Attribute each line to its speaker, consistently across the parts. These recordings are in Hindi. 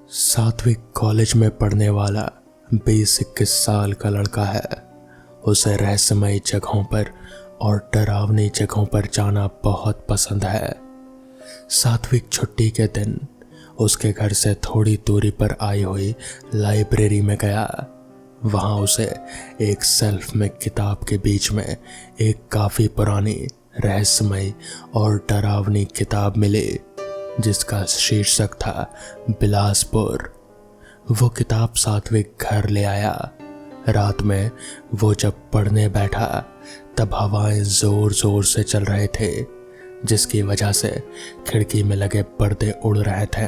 Speaker 1: सात्विक कॉलेज में पढ़ने वाला 20-21 साल का लड़का है। उसे रहस्यमयी जगहों पर और डरावनी जगहों पर जाना बहुत पसंद है। सात्विक छुट्टी के दिन उसके घर से थोड़ी दूरी पर आई हुई लाइब्रेरी में गया। वहां उसे एक शेल्फ में किताब के बीच में एक काफी पुरानी रहस्यमयी और डरावनी किताब मिली जिसका शीर्षक था बिलासपुर। वो किताब सात्विक घर ले आया। रात में वो जब पढ़ने बैठा तब हवाएं जोर जोर से चल रहे थे जिसकी वजह से खिड़की में लगे पर्दे उड़ रहे थे।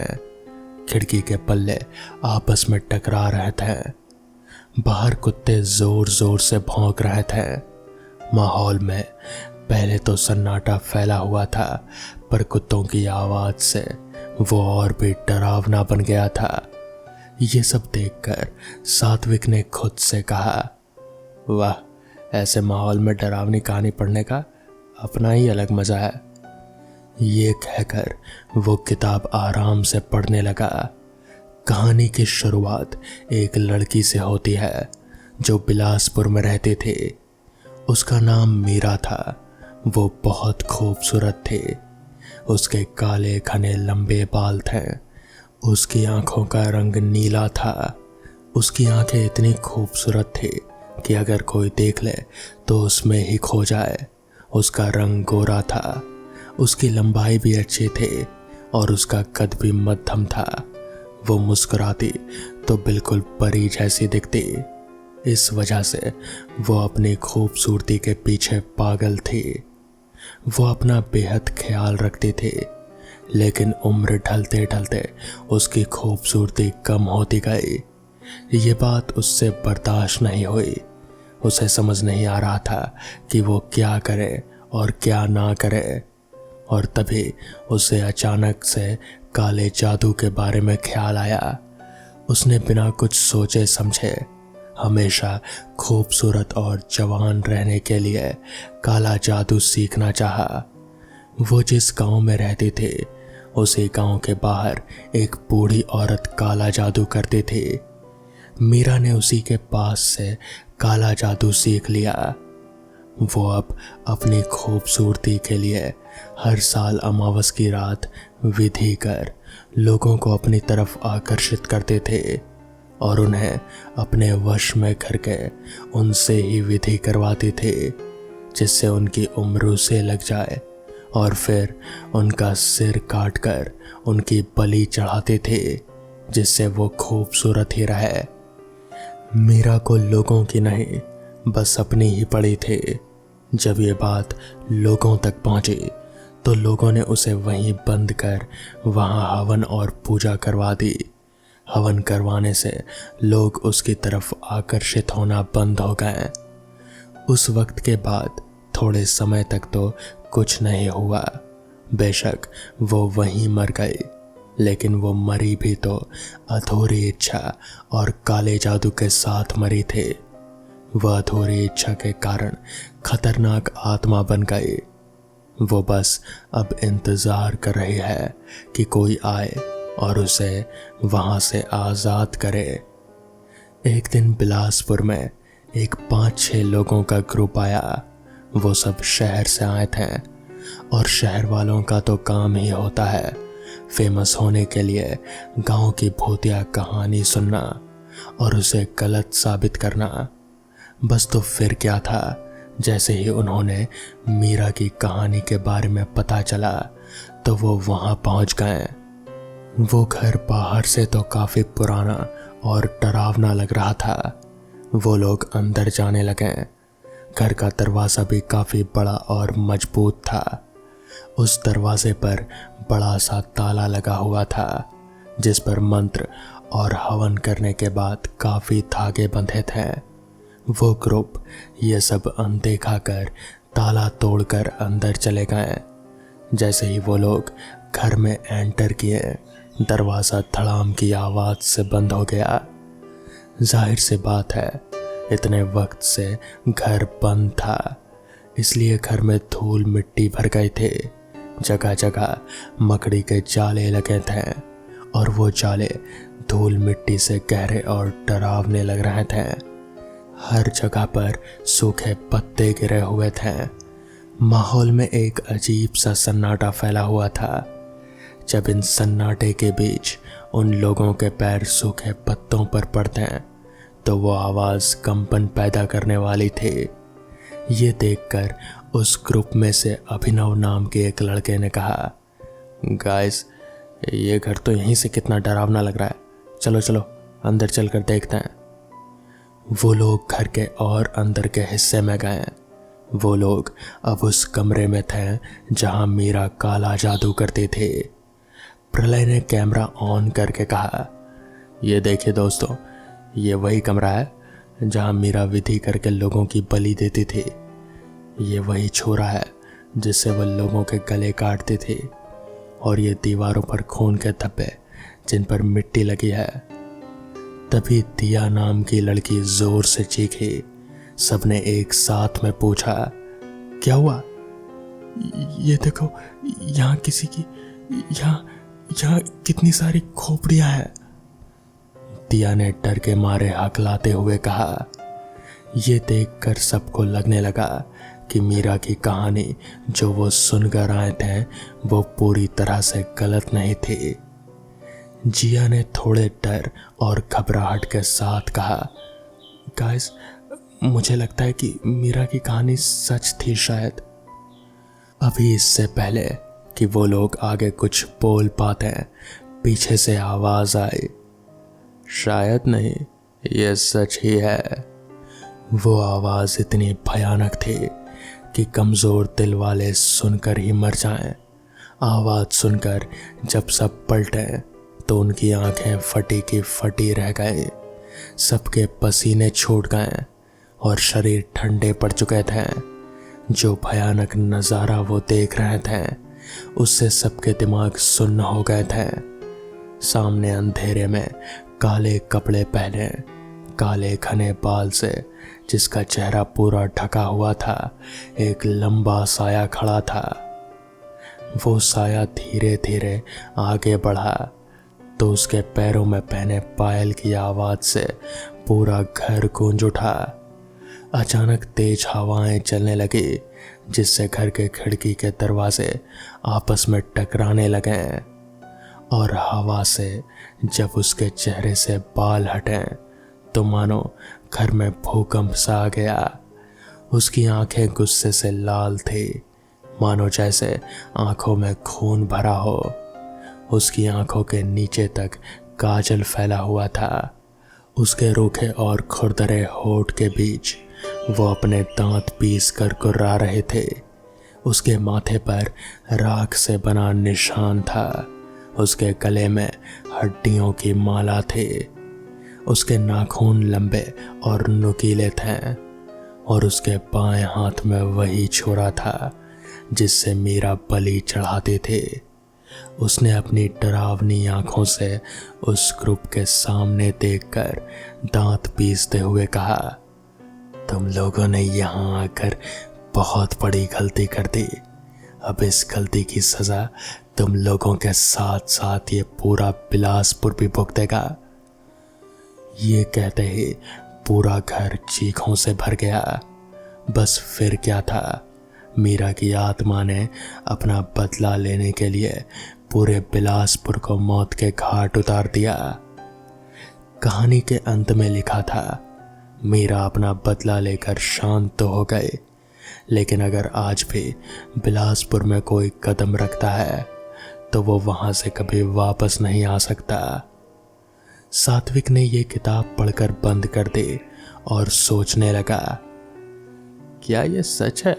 Speaker 1: खिड़की के पल्ले आपस में टकरा रहे थे। बाहर कुत्ते जोर जोर से भौंक रहे थे। माहौल में पहले तो सन्नाटा फैला हुआ था, पर कुत्तों की आवाज से वो और भी डरावना बन गया था। ये सब देखकर सात्विक ने खुद से कहा, वाह, ऐसे माहौल में डरावनी कहानी पढ़ने का अपना ही अलग मजा है। ये कहकर वो किताब आराम से पढ़ने लगा। कहानी की शुरुआत एक लड़की से होती है जो बिलासपुर में रहती थी। उसका नाम मीरा था। वो बहुत खूबसूरत थी। उसके काले घने लंबे बाल थे। उसकी आंखों का रंग नीला था। उसकी आंखें इतनी खूबसूरत थी कि अगर कोई देख ले तो उसमें ही खो जाए। उसका रंग गोरा था। उसकी लंबाई भी अच्छी थी और उसका कद भी मध्यम था। वो मुस्कुराती तो बिल्कुल परी जैसी दिखती। इस वजह से वो अपनी खूबसूरती के पीछे पागल थी। वो अपना बेहद ख्याल रखती थी, लेकिन उम्र ढलते ढलते उसकी खूबसूरती कम होती गई। ये बात उससे बर्दाश्त नहीं हुई। उसे समझ नहीं आ रहा था कि वो क्या करे और क्या ना करे। और तभी उसे अचानक से काले जादू के बारे में ख्याल आया। उसने बिना कुछ सोचे समझे हमेशा खूबसूरत और जवान रहने के लिए काला जादू सीखना चाहा। वो जिस गांव में रहती थी उसी गांव के बाहर एक बूढ़ी औरत काला जादू करती थी। मीरा ने उसी के पास से काला जादू सीख लिया। वो अब अपनी खूबसूरती के लिए हर साल अमावस की रात विधि कर लोगों को अपनी तरफ आकर्षित करते थे और उन्हें अपने वश में करके उनसे ही विधि करवाती थी जिससे उनकी उम्र से लग जाए और फिर उनका सिर काटकर उनकी बलि चढ़ाते थे जिससे वो खूबसूरत ही रहे। मीरा को लोगों की नहीं बस अपनी ही पड़ी थी। जब ये बात लोगों तक पहुंची तो लोगों ने उसे वहीं बंद कर वहां हवन और पूजा करवा दी। हवन करवाने से लोग उसकी तरफ आकर्षित होना बंद हो गए। उस वक्त के बाद थोड़े समय तक तो कुछ नहीं हुआ। बेशक वो वहीं मर गई, लेकिन वो मरी भी तो अधूरी इच्छा और काले जादू के साथ मरी थी। वह अधूरी इच्छा के कारण खतरनाक आत्मा बन गई। वो बस अब इंतजार कर रही है कि कोई आए और उसे वहां से आजाद करे। एक दिन बिलासपुर में एक 5-6 लोगों का ग्रुप आया। वो सब शहर से आए थे और शहर वालों का तो काम ही होता है फेमस होने के लिए गांव की भूतिया कहानी सुनना और उसे गलत साबित करना। बस तो फिर क्या था, जैसे ही उन्होंने मीरा की कहानी के बारे में पता चला तो वो वहां पहुंच गए। वो घर बाहर से तो काफी पुराना और डरावना लग रहा था। वो लोग अंदर जाने लगे। घर का दरवाज़ा भी काफी बड़ा और मजबूत था। उस दरवाजे पर बड़ा सा ताला लगा हुआ था जिस पर मंत्र और हवन करने के बाद काफी धागे बंधे थे। वो ग्रुप ये सब अनदेखा कर ताला तोड़कर अंदर चले गए। जैसे ही वो लोग घर में एंटर किए, दरवाज़ा धड़ाम की आवाज़ से बंद हो गया। जाहिर सी बात है, इतने वक्त से घर बंद था, इसलिए घर में धूल मिट्टी भर गए थे। जगह जगह मकड़ी के जाले लगे थे और वो जाले धूल मिट्टी से गहरे और डरावने लग रहे थे। हर जगह पर सूखे पत्ते गिरे हुए थे। माहौल में एक अजीब सा सन्नाटा फैला हुआ था। जब इन सन्नाटे के बीच उन लोगों के पैर सूखे पत्तों पर पड़ते हैं तो वो आवाज़ कंपन पैदा करने वाली थी। ये देखकर उस ग्रुप में से अभिनव नाम के एक लड़के ने कहा, गाइस, ये घर तो यहीं से कितना डरावना लग रहा है, चलो चलो अंदर चलकर देखते हैं। वो लोग घर के और अंदर के हिस्से में गए। वो लोग अब उस कमरे में थे जहां मीरा काला जादू करती थी। प्रलय ने कैमरा ऑन करके कहा, ये देखिए दोस्तों, ये वही कमरा है जहां मीरा विधि करके लोगों की बलि देती थी। ये वही छोरा है जिससे वह लोगों के गले काटती थी। और ये दीवारों पर खून के धब्बे जिन पर मिट्टी लगी है। तभी दिया नाम की लड़की जोर से चीखी। सबने एक साथ में पूछा, क्या हुआ? ये देखो, यहाँ किसी की यहाँ कितनी सारी खोपड़ियां हैं। दिया ने डर के मारे हकलाते हुए कहा। ये देखकर सबको लगने लगा कि मीरा की कहानी जो वो सुनकर आए थे वो पूरी तरह से गलत नहीं थी। जिया ने थोड़े डर और घबराहट के साथ कहा, गाइस, मुझे लगता है कि मीरा की कहानी सच थी शायद। अभी इससे पहले कि वो लोग आगे कुछ बोल पाते पीछे से आवाज आई, शायद नहीं, ये सच ही है। वो आवाज इतनी भयानक थी कि कमजोर दिल वाले सुनकर ही मर जाएं। आवाज सुनकर जब सब पलटे तो उनकी आंखें फटी की फटी रह गए। सबके पसीने छूट गए और शरीर ठंडे पड़ चुके थे। जो भयानक नज़ारा वो देख रहे थे उससे सबके दिमाग सुन्न हो गए थे। सामने अंधेरे में काले कपड़े पहने, काले घने बाल से जिसका चेहरा पूरा ढका हुआ था, एक लंबा साया खड़ा था। वो साया धीरे धीरे आगे बढ़ा तो उसके पैरों में पहने पायल की आवाज से पूरा घर गूंज उठा। अचानक तेज हवाएं चलने लगी जिससे घर के खिड़की के दरवाजे आपस में टकराने लगे। और हवा से जब उसके चेहरे से बाल हटे तो मानो घर में भूकंप सा आ गया। उसकी आंखें गुस्से से लाल थी, मानो जैसे आंखों में खून भरा हो। उसकी आंखों के नीचे तक काजल फैला हुआ था। उसके रूखे और खुरदरे होठ के बीच वो अपने दांत पीस कर कुर्रा रहे थे। उसके माथे पर राख से बना निशान था। उसके गले में हड्डियों की माला थी। उसके नाखून लंबे और नुकीले थे और उसके बाएं हाथ में वही छुरा था जिससे मीरा बलि चढ़ाती थी। उसने अपनी डरावनी आंखों से उस ग्रुप के सामने देखकर दांत पीसते हुए कहा, तुम लोगों ने यहाँ आकर बहुत बड़ी गलती कर दी। अब इस गलती की सजा तुम लोगों के साथ साथ ये पूरा बिलासपुर भी भुगतेगा। ये कहते ही पूरा घर चीखों से भर गया। बस फिर क्या था, मीरा की आत्मा ने अपना बदला लेने के लिए पूरे बिलासपुर को मौत के घाट उतार दिया। कहानी के अंत में लिखा था, मीरा अपना बदला लेकर शांत तो हो गए, लेकिन अगर आज भी बिलासपुर में कोई कदम रखता है तो वो वहां से कभी वापस नहीं आ सकता। सात्विक ने ये किताब पढ़कर बंद कर दी और सोचने लगा, क्या ये सच है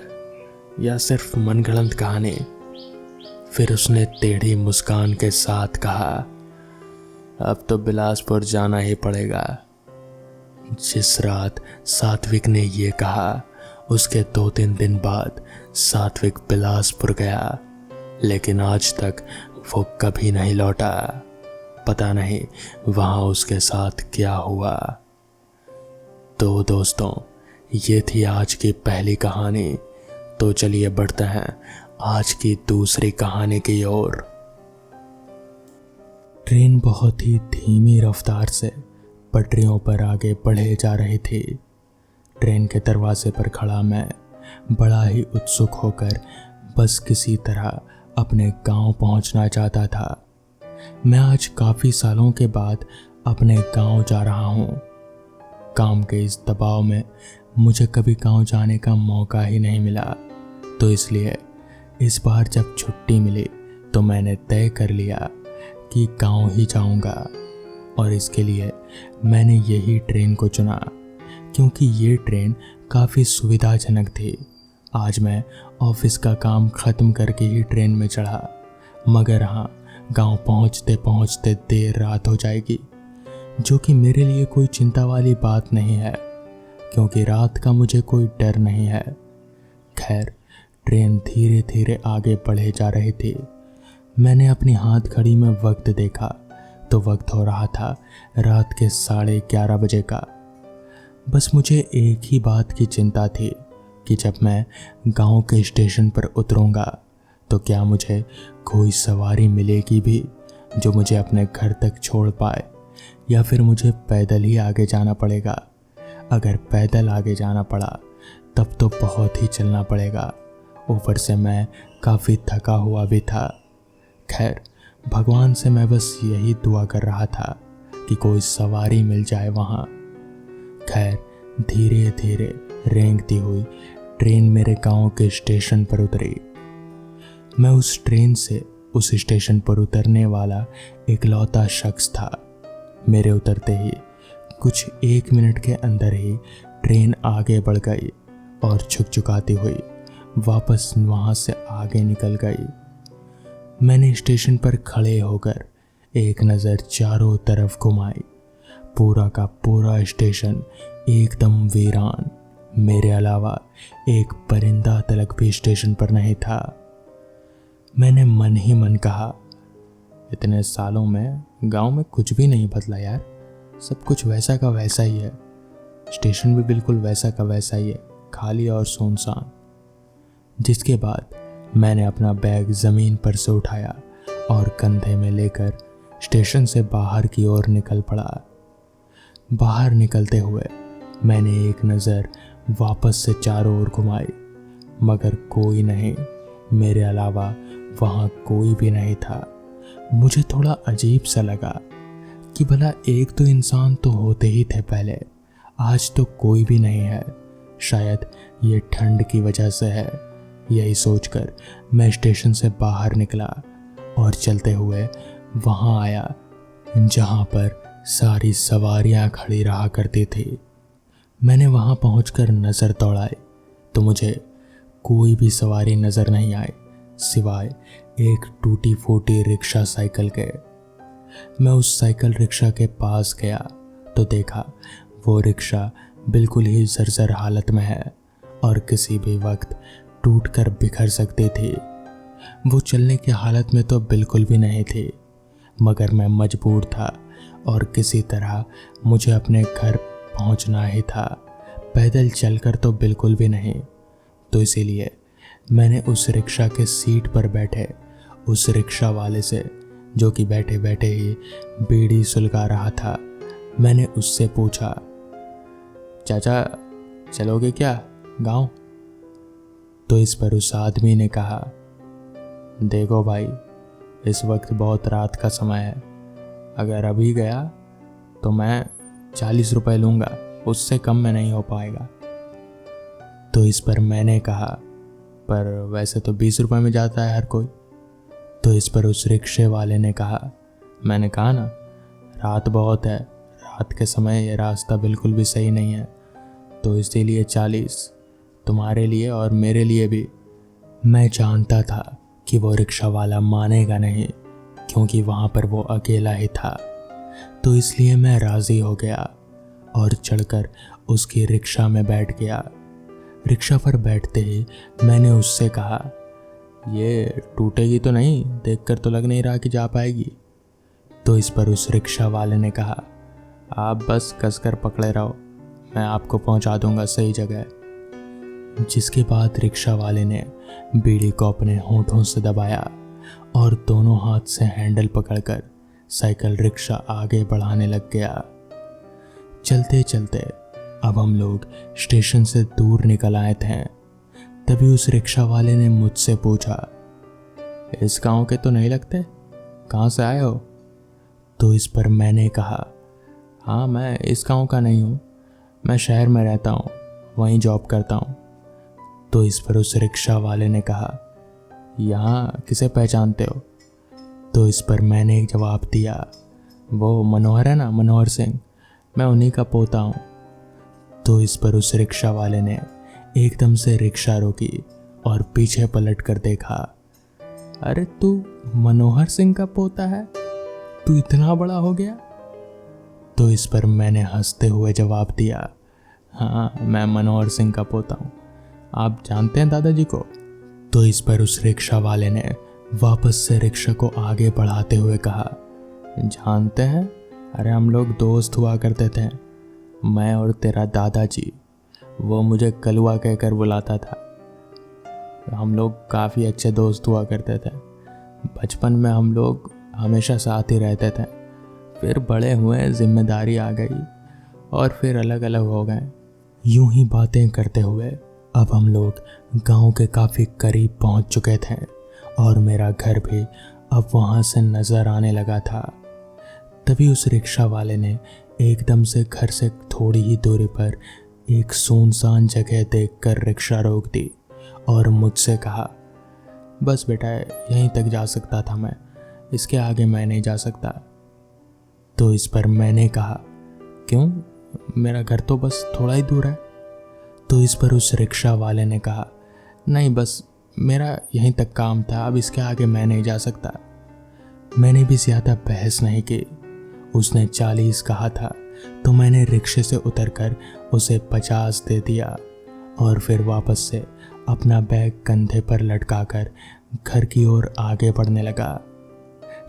Speaker 1: या सिर्फ मनगढ़ंत कहानी? फिर उसने टेढ़ी मुस्कान के साथ कहा, अब तो बिलासपुर जाना ही पड़ेगा। जिस रात सात्विक ने ये कहा उसके 2-3 दिन बाद सात्विक बिलासपुर गया, लेकिन आज तक वो कभी नहीं लौटा। पता नहीं वहां उसके साथ क्या हुआ। तो दोस्तों, ये थी आज की पहली कहानी। तो चलिए बढ़ते हैं आज की दूसरी कहानी की ओर। ट्रेन बहुत ही धीमी रफ्तार से पटरियों पर आगे बढ़े जा रही थी। ट्रेन के दरवाजे पर खड़ा मैं बड़ा ही उत्सुक होकर बस किसी तरह अपने गांव पहुंचना चाहता था। मैं आज काफ़ी सालों के बाद अपने गांव जा रहा हूं। काम के इस दबाव में मुझे कभी गांव जाने का मौका ही नहीं मिला, तो इसलिए इस बार जब छुट्टी मिली तो मैंने तय कर लिया कि गांव ही जाऊंगा। और इसके लिए मैंने यही ट्रेन को चुना क्योंकि ये ट्रेन काफ़ी सुविधाजनक थी। आज मैं ऑफिस का काम ख़त्म करके ही ट्रेन में चढ़ा, मगर हाँ, गांव पहुंचते पहुंचते देर रात हो जाएगी, जो कि मेरे लिए कोई चिंता वाली बात नहीं है क्योंकि रात का मुझे कोई डर नहीं है। खैर, ट्रेन धीरे धीरे आगे बढ़े जा रही थी। मैंने अपनी हाथ घड़ी में वक्त देखा तो वक्त हो रहा था रात के 11:30 बजे का। बस मुझे एक ही बात की चिंता थी कि जब मैं गांव के स्टेशन पर उतरूंगा तो क्या मुझे कोई सवारी मिलेगी भी जो मुझे अपने घर तक छोड़ पाए, या फिर मुझे पैदल ही आगे जाना पड़ेगा। अगर पैदल आगे जाना पड़ा तब तो बहुत ही चलना पड़ेगा। ऊपर से मैं काफ़ी थका हुआ भी था। खैर, भगवान से मैं बस यही दुआ कर रहा था कि कोई सवारी मिल जाए वहाँ। खैर, धीरे धीरे रेंगती हुई ट्रेन मेरे गांव के स्टेशन पर उतरी। मैं उस ट्रेन से उस स्टेशन पर उतरने वाला इकलौता शख्स था। मेरे उतरते ही कुछ 1 मिनट के अंदर ही ट्रेन आगे बढ़ गई और झुकझुकाती हुई वापस वहाँ से आगे निकल गई। मैंने स्टेशन पर खड़े होकर एक नज़र चारों तरफ घुमाई। पूरा का पूरा स्टेशन एकदम वीरान। मेरे अलावा एक परिंदा तलक भी स्टेशन पर नहीं था। मैंने मन ही मन कहा, इतने सालों में गांव में कुछ भी नहीं बदला यार, सब कुछ वैसा का वैसा ही है। स्टेशन भी बिल्कुल वैसा का वैसा ही है, खाली और सुनसान। जिसके बाद मैंने अपना बैग ज़मीन पर से उठाया और कंधे में लेकर स्टेशन से बाहर की ओर निकल पड़ा। बाहर निकलते हुए मैंने एक नज़र वापस से चारों ओर घुमाई, मगर कोई नहीं, मेरे अलावा वहाँ कोई भी नहीं था। मुझे थोड़ा अजीब सा लगा कि भला एक तो इंसान तो होते ही थे पहले, आज तो कोई भी नहीं है। शायद ये ठंड की वजह से है। यही सोचकर मैं स्टेशन से बाहर निकला और चलते हुए वहाँ आया जहाँ पर सारी सवारियाँ खड़ी रहा करती थी। मैंने वहाँ पहुँचकर नज़र दौड़ाई तो मुझे कोई भी सवारी नज़र नहीं आई सिवाय एक टूटी फूटी रिक्शा साइकिल के। मैं उस साइकिल रिक्शा के पास गया तो देखा वो रिक्शा बिल्कुल ही जर्जर हालत में है और किसी भी वक्त टूटकर बिखर सकती थी। वो चलने की हालत में तो बिल्कुल भी नहीं थी, मगर मैं मजबूर था और किसी तरह मुझे अपने घर पहुंचना ही था। पैदल चलकर तो बिल्कुल भी नहीं। तो इसीलिए मैंने उस रिक्शा के सीट पर बैठे उस रिक्शा वाले से, जो कि बैठे बैठे ही बीड़ी सुलगा रहा था, मैंने उससे पूछा, चाचा चलोगे क्या गांव? तो इस पर उस आदमी ने कहा, देखो भाई, इस वक्त बहुत रात का समय है, अगर अभी गया तो मैं 40 रुपए लूँगा, उससे कम में नहीं हो पाएगा। तो इस पर मैंने कहा, पर वैसे तो 20 रुपए में जाता है हर कोई। तो इस पर उस रिक्शे वाले ने कहा, मैंने कहा ना, रात बहुत है, रात के समय ये रास्ता बिल्कुल भी सही नहीं है, तो इसीलिए 40 तुम्हारे लिए और मेरे लिए भी। मैं जानता था कि वो रिक्शा वाला मानेगा नहीं क्योंकि वहाँ पर वो अकेला ही था, तो इसलिए मैं राज़ी हो गया और चढ़कर उसकी रिक्शा में बैठ गया। रिक्शा पर बैठते ही मैंने उससे कहा, ये टूटेगी तो नहीं? देखकर तो लग नहीं रहा कि जा पाएगी। तो इस पर उस रिक्शा वाले ने कहा, आप बस कसकर पकड़े रहो, मैं आपको पहुंचा दूंगा सही जगह। जिसके बाद रिक्शा वाले ने बीड़ी को अपने होठों से दबाया और दोनों हाथ से हैंडल पकड़कर साइकिल रिक्शा आगे बढ़ाने लग गया। चलते चलते अब हम लोग स्टेशन से दूर निकल आए थे। तभी उस रिक्शा वाले ने मुझसे पूछा, इस गांव के तो नहीं लगते, कहाँ से आए हो? तो इस पर मैंने कहा, हाँ मैं इस गांव का नहीं हूँ, मैं शहर में रहता हूँ, वहीं जॉब करता हूँ। तो इस पर उस रिक्शा वाले ने कहा, यहाँ किसे पहचानते हो? तो इस पर मैंने एक जवाब दिया, वो मनोहर है ना, मनोहर सिंह, मैं उन्हीं का पोता हूँ। तो इस पर उस रिक्शा वाले ने एकदम से रिक्शा रोकी और पीछे पलट कर देखा। अरे तू मनोहर सिंह का पोता है? तू इतना बड़ा हो गया? तो इस पर मैंने हंसते हुए जवाब दिया, हाँ मैं मनोहर सिंह का पोता हूँ। आप जानते हैं दादाजी को? तो इस पर उस रिक्शा वाले ने वापस से रिक्शा को आगे बढ़ाते हुए कहा, जानते हैं? अरे हम लोग दोस्त हुआ करते थे, मैं और तेरा दादाजी। वो मुझे कलुआ कहकर बुलाता था। हम लोग काफ़ी अच्छे दोस्त हुआ करते थे। बचपन में हम लोग हमेशा साथ ही रहते थे। फिर बड़े हुए, जिम्मेदारी आ गई और फिर अलग अलग हो गए। यूं ही बातें करते हुए अब हम लोग गांव के काफ़ी करीब पहुंच चुके थे और मेरा घर भी अब वहां से नज़र आने लगा था। तभी उस रिक्शा वाले ने एकदम से घर से थोड़ी ही दूरी पर एक सुनसान जगह देखकर रिक्शा रोक दी और मुझसे कहा, बस बेटा यहीं तक जा सकता था मैं, इसके आगे मैं नहीं जा सकता। तो इस पर मैंने कहा, क्यों? मेरा घर तो बस थोड़ा ही दूर है। तो इस पर उस रिक्शा वाले ने कहा, नहीं बस मेरा यहीं तक काम था, अब इसके आगे मैं नहीं जा सकता। मैंने भी ज़्यादा बहस नहीं की। उसने 40 कहा था तो मैंने रिक्शे से उतरकर उसे 50 दे दिया और फिर वापस से अपना बैग कंधे पर लटकाकर घर की ओर आगे बढ़ने लगा।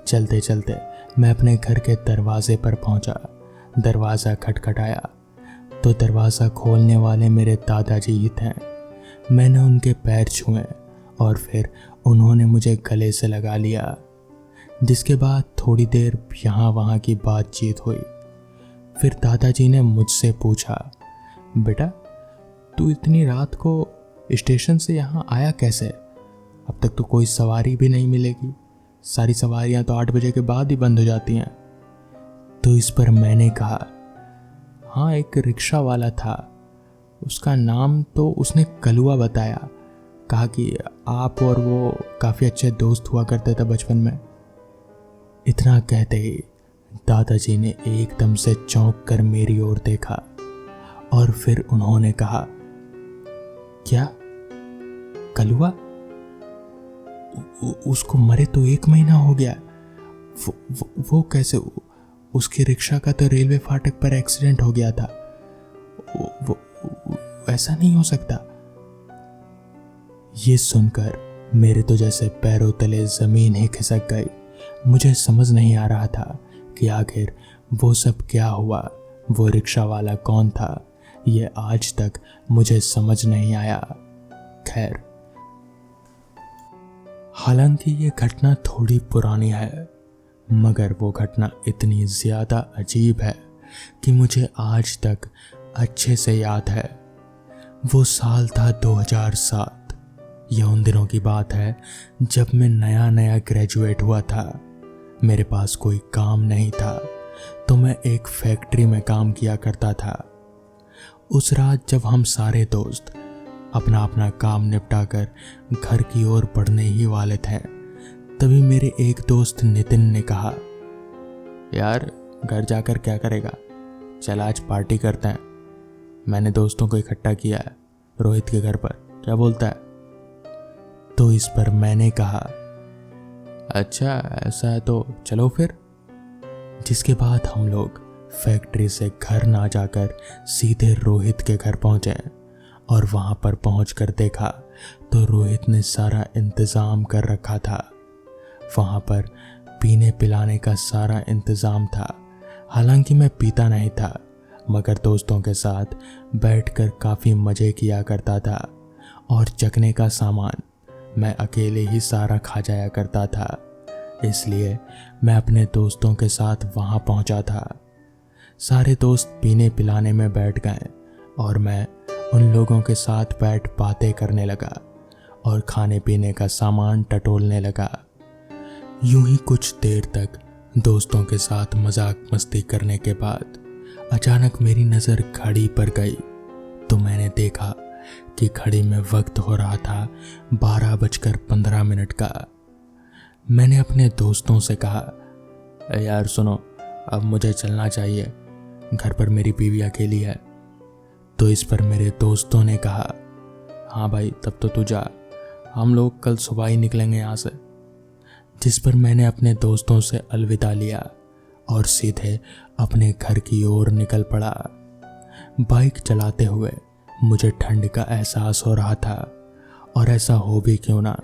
Speaker 1: चलते चलते मैं अपने घर के दरवाजे पर पहुंचा। दरवाज़ा खटखटाया तो दरवाज़ा खोलने वाले मेरे दादाजी ही थे। मैंने उनके पैर छुए और फिर उन्होंने मुझे गले से लगा लिया, जिसके बाद थोड़ी देर यहाँ वहाँ की बातचीत हुई। फिर दादाजी ने मुझसे पूछा, बेटा तू इतनी रात को स्टेशन से यहाँ आया कैसे? अब तक तो कोई सवारी भी नहीं मिलेगी, सारी सवारियाँ तो 8 बजे के बाद ही बंद हो जाती हैं। तो इस पर मैंने कहा, हाँ एक रिक्शा वाला था, उसका नाम तो उसने कलुआ बताया, कहा कि आप और वो काफ़ी अच्छे दोस्त हुआ करते थे बचपन में। इतना कहते ही दादाजी ने एकदम से चौंक कर मेरी ओर देखा और फिर उन्होंने कहा, क्या कलुआ? उसको मरे तो 1 महीना हो गया। वो कैसे? उसकी रिक्शा का तो रेलवे फाटक पर एक्सीडेंट हो गया था। वो ऐसा नहीं हो सकता। ये सुनकर मेरे तो जैसे पैरों तले जमीन ही खिसक गई। मुझे समझ नहीं आ रहा था कि आखिर वो सब क्या हुआ, वो रिक्शा वाला कौन था, ये आज तक मुझे समझ नहीं आया। खैर, हालांकि ये घटना थोड़ी पुरानी है, मगर वो घटना इतनी ज़्यादा अजीब है कि मुझे आज तक अच्छे से याद है। वो साल था 2007। यह उन दिनों की बात है जब मैं नया नया ग्रेजुएट हुआ था। मेरे पास कोई काम नहीं था तो मैं एक फैक्ट्री में काम किया करता था। उस रात जब हम सारे दोस्त अपना अपना काम निपटाकर घर की ओर बढ़ने ही वाले थे, तभी मेरे एक दोस्त नितिन ने कहा, यार घर जाकर क्या करेगा, चल आज पार्टी करते हैं। मैंने दोस्तों को इकट्ठा किया है रोहित के घर पर, क्या बोलता है? तो इस पर मैंने कहा, अच्छा ऐसा है तो चलो फिर। जिसके बाद हम लोग फैक्ट्री से घर ना जाकर सीधे रोहित के घर पहुंचे और वहां पर पहुंचकर देखा तो रोहित ने सारा इंतज़ाम कर रखा था। वहां पर पीने पिलाने का सारा इंतज़ाम था। हालांकि मैं पीता नहीं था, मगर दोस्तों के साथ बैठकर काफ़ी मज़े किया करता था और चखने का सामान मैं अकेले ही सारा खा जाया करता था। इसलिए मैं अपने दोस्तों के साथ वहां पहुंचा था। सारे दोस्त पीने पिलाने में बैठ गए और मैं उन लोगों के साथ बैठ बातें करने लगा और खाने पीने का सामान टटोलने लगा। यूं ही कुछ देर तक दोस्तों के साथ मजाक मस्ती करने के बाद अचानक मेरी नज़र घड़ी पर गई तो मैंने देखा कि घड़ी में वक्त हो रहा था 12:15 का। मैंने अपने दोस्तों से कहा, यार सुनो, अब मुझे चलना चाहिए, घर पर मेरी बीवी अकेली है। तो इस पर मेरे दोस्तों ने कहा, हाँ भाई तब तो तू जा, हम लोग कल सुबह ही निकलेंगे यहाँ से। जिस पर मैंने अपने दोस्तों से अलविदा लिया और सीधे अपने घर की ओर निकल पड़ा। बाइक चलाते हुए मुझे ठंड का एहसास हो रहा था और ऐसा हो भी क्यों ना,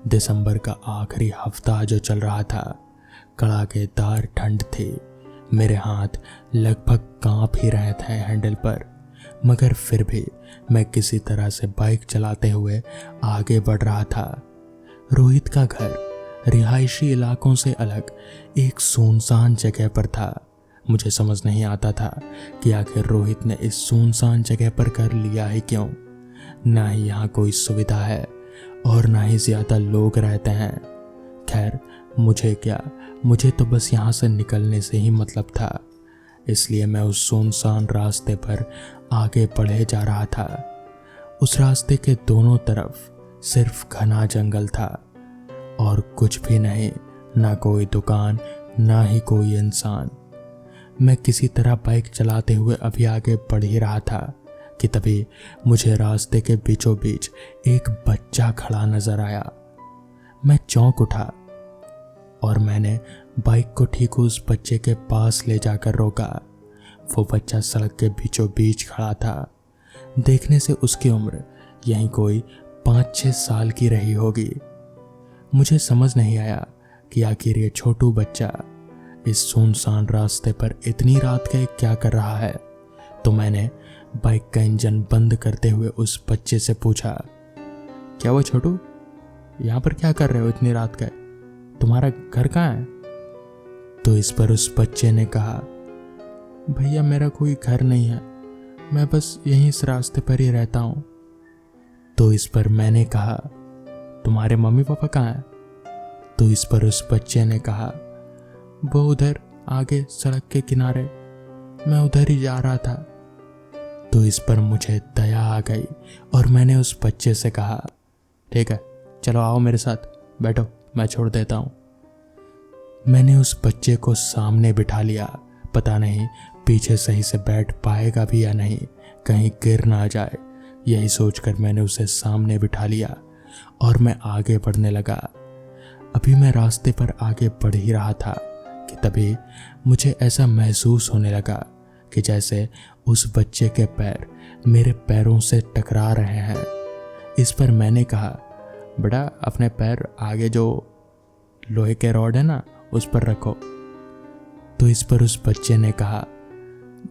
Speaker 1: दिसंबर का आखिरी हफ्ता जो चल रहा था, कड़ाकेदार ठंड थी। मेरे हाथ लगभग कांप ही रहे थे हैंडल पर, मगर फिर भी मैं किसी तरह से बाइक चलाते हुए आगे बढ़ रहा था। रोहित का घर रिहायशी इलाकों से अलग एक सुनसान जगह पर था। मुझे समझ नहीं आता था कि आखिर रोहित ने इस सुनसान जगह पर घर लिया है क्यों। ना ही यहाँ कोई सुविधा है और ना ही ज्यादा लोग रहते हैं। खैर मुझे क्या, मुझे तो बस यहाँ से निकलने से ही मतलब था, इसलिए मैं उस सुनसान रास्ते पर आगे बढ़े जा रहा था। उस रास्ते के दोनों तरफ सिर्फ घना जंगल था और कुछ भी नहीं, ना कोई दुकान ना ही कोई इंसान। मैं किसी तरह बाइक चलाते हुए अभी आगे बढ़ ही रहा था कि तभी मुझे रास्ते के बीचों बीच एक बच्चा खड़ा नजर आया। मैं चौंक उठा और मैंने बाइक को ठीक उस बच्चे के पास ले जाकर रोका। वो बच्चा सड़क के बीचों बीच खड़ा था। देखने से उसकी उम्र यहीं कोई 5-6 साल की रही होगी। मुझे समझ नहीं आया कि आखिर ये छोटू बच्चा इस सुनसान रास्ते पर इतनी रात के क्या कर रहा है। तो मैंने बाइक का इंजन बंद करते हुए उस बच्चे से पूछा, क्या वो छोटू, यहाँ पर क्या कर रहे हो इतनी रात का, तुम्हारा घर कहाँ है? तो इस पर उस बच्चे ने कहा, भैया मेरा कोई घर नहीं है, मैं बस यहीं इस रास्ते पर ही रहता हूँ। तो इस पर मैंने कहा, तुम्हारे मम्मी पापा कहाँ हैं? तो इस पर उस बच्चे ने कहा, वो उधर आगे सड़क के किनारे, मैं उधर ही जा रहा था। तो इस पर मुझे दया आ गई और मैंने उस बच्चे से कहा, ठीक है चलो आओ मेरे साथ, बैठो मैं छोड़ देता हूँ। मैंने उस बच्चे को सामने बिठा लिया। पता नहीं पीछे सही से बैठ पाएगा भी या नहीं, कहीं गिर ना जाए, यही सोचकर मैंने उसे सामने बिठा लिया और मैं आगे बढ़ने लगा। अभी मैं रास्ते पर आगे बढ़ ही रहा था कि तभी मुझे ऐसा महसूस होने लगा कि जैसे उस बच्चे के पैर मेरे पैरों से टकरा रहे हैं। इस पर मैंने कहा, बेटा अपने पैर आगे जो लोहे के रॉड है ना उस पर रखो। तो इस पर उस बच्चे ने कहा,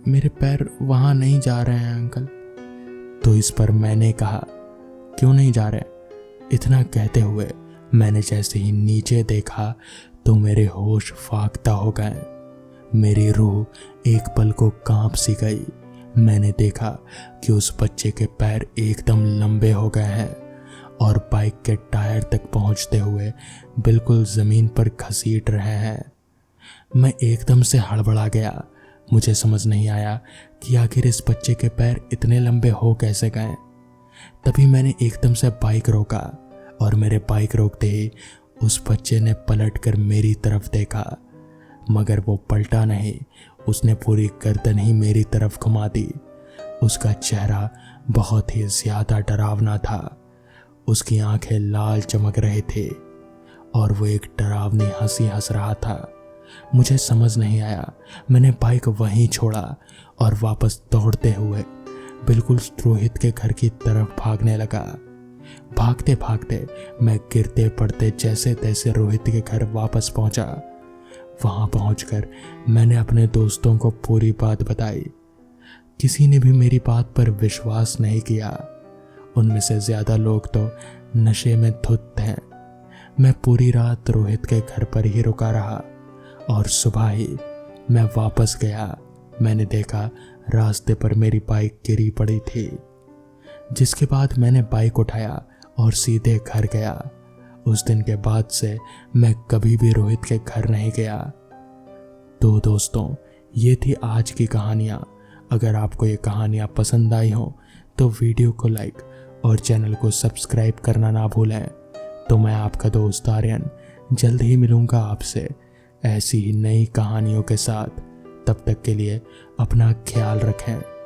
Speaker 1: मेरे पैर वहां नहीं जा रहे हैं अंकल। तो इस पर मैंने कहा, क्यों नहीं जा रहे? इतना कहते हुए मैंने जैसे ही नीचे देखा तो मेरे होश फाख्ता हो गए। मेरी रूह एक पल को कांप सी गई। मैंने देखा कि उस बच्चे के पैर एकदम लंबे हो गए हैं और बाइक के टायर तक पहुंचते हुए बिल्कुल जमीन पर घसीट रहे हैं। मैं एकदम से हड़बड़ा गया। मुझे समझ नहीं आया कि आखिर इस बच्चे के पैर इतने लंबे हो कैसे गए। तभी मैंने एकदम से बाइक रोका और मेरे बाइक रोकते ही उस बच्चे ने पलटकर मेरी तरफ देखा, मगर वो पलटा नहीं, उसने पूरी गर्दन ही मेरी तरफ घुमा दी। उसका चेहरा बहुत ही ज्यादा डरावना था। उसकी आंखें लाल चमक रहे थे और वो एक डरावनी हंसी हंस रहा था। मुझे समझ नहीं आया। मैंने बाइक वहीं छोड़ा और वापस दौड़ते हुए बिल्कुल रोहित के घर की तरफ भागने लगा। भागते भागते मैं गिरते पड़ते जैसे तैसे रोहित के घर वापस पहुंचा। वहां पहुंचकर मैंने अपने दोस्तों को पूरी बात बताई। किसी ने भी मेरी बात पर विश्वास नहीं किया। उनमें से ज्यादा लोग तो नशे में धुत थे। मैं पूरी रात रोहित के घर पर ही रुका रहा और सुबह ही मैं वापस गया। मैंने देखा रास्ते पर मेरी बाइक गिरी पड़ी थी, जिसके बाद मैंने बाइक उठाया और सीधे घर गया। उस दिन के बाद से मैं कभी भी रोहित के घर नहीं गया। तो दोस्तों, ये थी आज की कहानियाँ। अगर आपको ये कहानियाँ पसंद आई हो तो वीडियो को लाइक और चैनल को सब्सक्राइब करना ना भूलें। तो मैं आपका दोस्त आर्यन जल्द ही मिलूँगा आपसे ऐसी ही नई कहानियों के साथ। तब तक के लिए अपना ख्याल रखें।